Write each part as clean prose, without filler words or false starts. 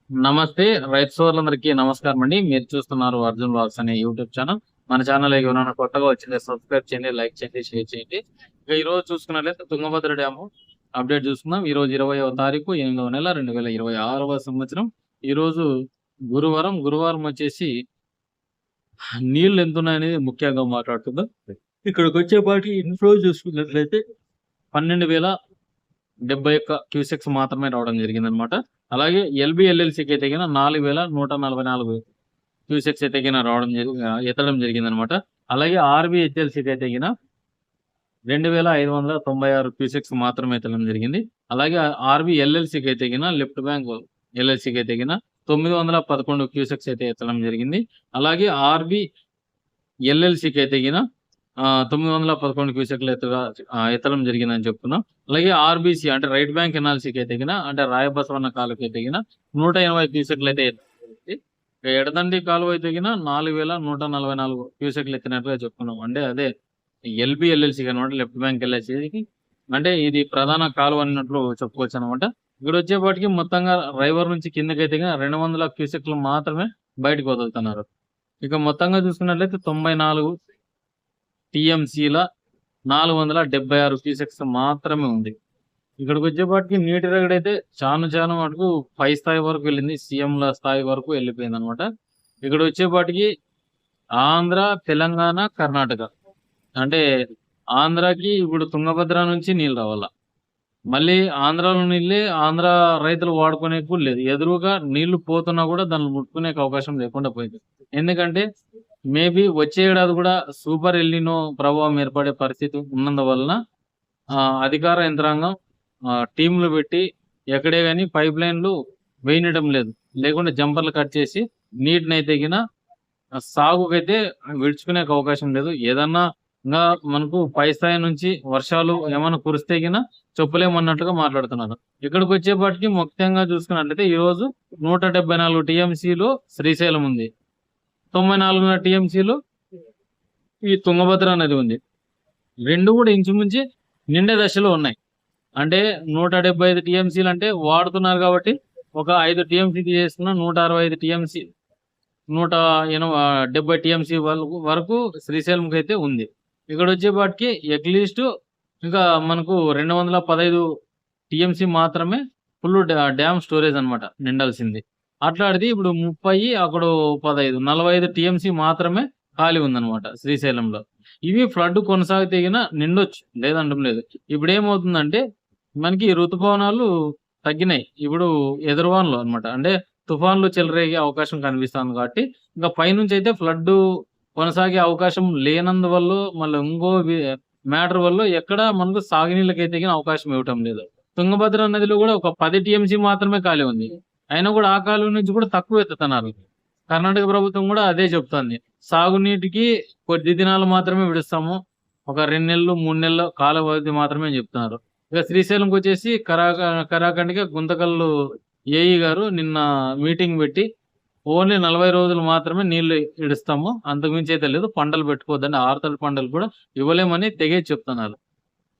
నమస్తే రైతు సోదరులందరికీ నమస్కారం అండి. మీరు చూస్తున్నారు అర్జున్ బ్లాగ్స్ అనే యూట్యూబ్ ఛానల్. మన ఛానల్ ఎవరైనా కొత్తగా వచ్చింది సబ్స్క్రైబ్ చేయండి, లైక్ చేయండి, షేర్ చేయండి. ఇక ఈ రోజు చూసుకున్నట్లయితే తుంగభద్ర డ్యాము అప్డేట్ చూసుకుందాం. ఈ రోజు 20వ తారీఖు 8వ నెల 2026వ సంవత్సరం. ఈ రోజు గురువారం వచ్చేసి నీళ్లు ఎంత ఉన్నాయనేది ముఖ్యంగా మాట్లాడుతుందాం. ఇక్కడికి వచ్చేపాటి ఇన్ఫ్లో చూసుకున్నట్లయితే 12,071 క్యూసెక్స్ మాత్రమే రావడం జరిగింది అనమాట. అలాగే ఎల్బిఎల్ఎల్సికి అయితే 4,144 క్యూసెక్స్ అయితే రావడం ఎత్తడం జరిగింది అనమాట. అలాగే ఆర్బిహెచ్ఎల్సికి అయితే 2,596 క్యూసెక్స్ మాత్రమే ఎత్తడం జరిగింది. అలాగే ఆర్బిఎల్ఎల్సికి అయితే లెఫ్ట్ బ్యాంక్ ఎల్ఎల్సికి అయితే 911 క్యూసెక్స్ అయితే ఎత్తడం జరిగింది. అలాగే ఆర్బిఎల్ఎల్సికి అయితే 911 క్యూసెక్లు ఎత్తడం జరిగిందని చెప్తున్నాం. అలాగే ఆర్బీసీ అంటే రైట్ బ్యాంక్ ఎనాలిసీకి అయితే అంటే రాయబసవన్న కాలువకి అయితే 180 క్యూసెక్లు అయితే ఎడదండి కాలువ అయితే 4,144 క్యూసెక్లు ఎత్తినట్టుగా చెప్తున్నాం. అంటే అదే ఎల్బిఎల్ఎల్సీకి అనమాట, లెఫ్ట్ బ్యాంక్ ఎల్ఎల్సీకి అంటే ఇది ప్రధాన కాలువ అన్నట్లు చెప్పుకోవచ్చు అనమాట. ఇక్కడ వచ్చేపాటికి మొత్తంగా రైవర్ నుంచి కిందకైతే 200 క్యూసెక్లు మాత్రమే బయటకు వదులుతున్నారు. ఇక మొత్తంగా చూసుకున్నట్లయితే 94 టీఎంసీల 476 క్యూసెక్స్ మాత్రమే ఉంది. ఇక్కడికి వచ్చేపాటికి నీటి రగడ అయితే చాలా మటుకు పై స్థాయి వరకు వెళ్ళింది, సీఎంల స్థాయి వరకు వెళ్ళిపోయింది అనమాట. ఇక్కడ వచ్చేపాటికి ఆంధ్ర, తెలంగాణ, కర్ణాటక అంటే ఆంధ్రాకి ఇప్పుడు తుంగభద్ర నుంచి నీళ్ళు రావాలా, మళ్ళీ ఆంధ్రాలో నీళ్ళే ఆంధ్ర రైతులు వాడుకునే లేదు. ఎదురుగా నీళ్లు పోతున్నా కూడా దాన్ని ముట్టుకునే అవకాశం లేకుండా పోయింది. ఎందుకంటే మేబీ వచ్చే ఏడాది కూడా సూపర్ ఎల్నినో ప్రభావం ఏర్పడే పరిస్థితి ఉన్నందువలన అధికార యంత్రాంగం టీంలు పెట్టి ఎక్కడే కానీ పైప్ లైన్లు వేయనడం లేదు, లేకుంటే జంపర్లు కట్ చేసి నీటిని అయితే సాగుకైతే విడుచుకునే అవకాశం లేదు. ఏదన్నా ఇంకా మనకు పై స్థాయి నుంచి వర్షాలు ఏమైనా కురిస్తే చెప్పలేమన్నట్టుగా మాట్లాడుతున్నారు. ఇక్కడికి వచ్చేపాటికి ముఖ్యంగా చూసుకున్నట్లయితే ఈ రోజు 174 టీఎంసీలు శ్రీశైలం ఉంది, 94 టీఎంసీలు ఈ తుంగభద్ర నది ఉంది. రెండు కూడా ఇంచుమించి నిండే దశలో ఉన్నాయి. అంటే 175 టీఎంసీలు అంటే వాడుతున్నారు కాబట్టి ఒక 5 టీఎంసీ తీసుకున్న 165 టీఎంసీ 170 టీఎంసీ వరకు శ్రీశైలంకి అయితే ఉంది. ఇక్కడ వచ్చేపాటికి అట్లీస్ట్ ఇంకా మనకు 215 టీఎంసీ మాత్రమే ఫుల్ డ్యామ్ స్టోరేజ్ అనమాట నిండాల్సింది. అట్లాంటిది ఇప్పుడు 30 అక్కడ 15 45 టీఎంసీ మాత్రమే ఖాళీ ఉందన్నమాట శ్రీశైలంలో. ఇవి ఫ్లడ్ కొనసాగితే నిండొచ్చు, లేదంటం లేదు. ఇప్పుడు ఏమవుతుందంటే మనకి ఋతుపవనాలు తగ్గినాయి, ఇప్పుడు ఎదురువాన్లు అనమాట, అంటే తుఫాన్లు చెలరేగే అవకాశం కనిపిస్తుంది. కాబట్టి ఇంకా పైనుంచి అయితే ఫ్లడ్ కొనసాగే అవకాశం లేనందువల్ల మళ్ళీ ఇంకో మ్యాటర్ వల్ల ఎక్కడ మనకు సాగునీళ్ళకైతే అవకాశం ఇవ్వటం లేదు. తుంగభద్ర నదిలో కూడా ఒక 10 టీఎంసీ మాత్రమే ఖాళీ ఉంది, అయినా కూడా ఆ కాలువ నుంచి కూడా తక్కువ ఎత్తుతున్నారు. కర్ణాటక ప్రభుత్వం కూడా అదే చెప్తుంది, సాగునీటికి కొద్ది దినాలు మాత్రమే విడుస్తాము, ఒక 2 నెలలు 3 నెలల కాల వ్యవధి మాత్రమే చెప్తున్నారు. ఇక శ్రీశైలంకి వచ్చేసి కరాఖండిగా గుంతకల్లు ఏఈ గారు నిన్న మీటింగ్ పెట్టి ఓన్లీ 40 రోజులు మాత్రమే నీళ్లు ఇడుస్తాము, అంతకుమించి అయితే లేదు, పంటలు పెట్టుకోవద్దని, ఆరుతడి పంటలు కూడా ఇవ్వలేమని తెగే చెప్తున్నారు.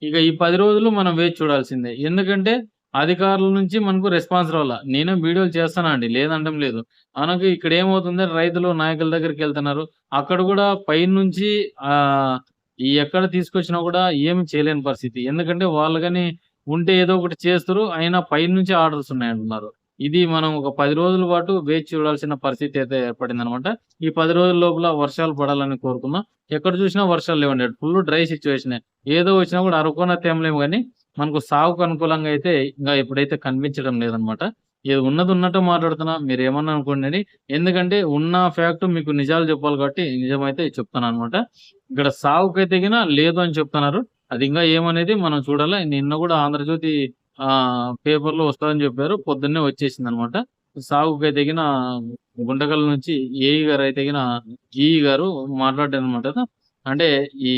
ఇక ఈ 10 రోజులు మనం వేచి చూడాల్సిందే. ఎందుకంటే అధికారుల నుంచి మనకు రెస్పాన్స్ రావాల. నేనే వీడియోలు చేస్తానా అండి, లేదంటం లేదు. మనకు ఇక్కడ ఏమవుతుంది, రైతులు నాయకుల దగ్గరికి వెళ్తున్నారు, అక్కడ కూడా పైనుంచి ఈ ఎక్కడ తీసుకొచ్చినా కూడా ఏమి చేయలేని పరిస్థితి. ఎందుకంటే వాళ్ళు కానీ ఉంటే ఏదో ఒకటి చేస్తారు, అయినా పైనుంచి ఆర్డర్స్ ఉన్నాయంటున్నారు. ఇది మనం ఒక 10 రోజుల పాటు వేచి చూడాల్సిన పరిస్థితి అయితే ఏర్పడింది అనమాట. ఈ 10 రోజుల లోపల వర్షాలు పడాలని కోరుకున్నాం. ఎక్కడ చూసినా వర్షాలు లేవండి, ఫుల్ డ్రై సిచ్యువేషన్. ఏదో వచ్చినా కూడా అరుకోన తేమలేము, కానీ మనకు సాగుకు అనుకూలంగా అయితే ఇంకా ఎప్పుడైతే కనిపించడం లేదనమాట. ఇది ఉన్నది ఉన్నట్టు మాట్లాడుతున్నా, మీరు ఏమన్నా అనుకోండి. ఎందుకంటే ఉన్న ఫ్యాక్ట్ మీకు నిజాలు చెప్పాలి కాబట్టి నిజమైతే చెప్తాను అనమాట. ఇక్కడ సాగుకైతే లేదు అని చెప్తున్నారు, అది ఇంకా ఏమనేది మనం చూడాలి. నిన్న కూడా ఆంధ్రజ్యోతి పేపర్లో వస్తుందని చెప్పారు, పొద్దున్నే వచ్చేసింది అనమాట. సాగుకైతే గుంటకల్ నుంచి ఏఈ గారు అయితే ఈఈ గారు మాట్లాడారు అనమాట. అంటే ఈ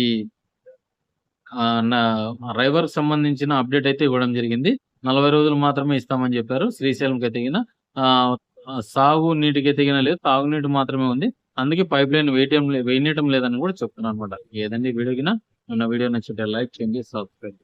రైవర్ సంబంధించిన అప్డేట్ అయితే ఇవ్వడం జరిగింది. 40 రోజులు మాత్రమే ఇస్తామని చెప్పారు. శ్రీశైలంకి అయితే సాగు నీటికి అయితే లేదు, తాగునీటి మాత్రమే ఉంది. అందుకే పైప్ లైన్ వేయనీయటం లేదని కూడా చెప్తున్నాను అనమాట. ఏదండి వీడియోకినా, వీడియో నచ్చితే లైక్ చేయండి, సబ్స్క్రైబ్.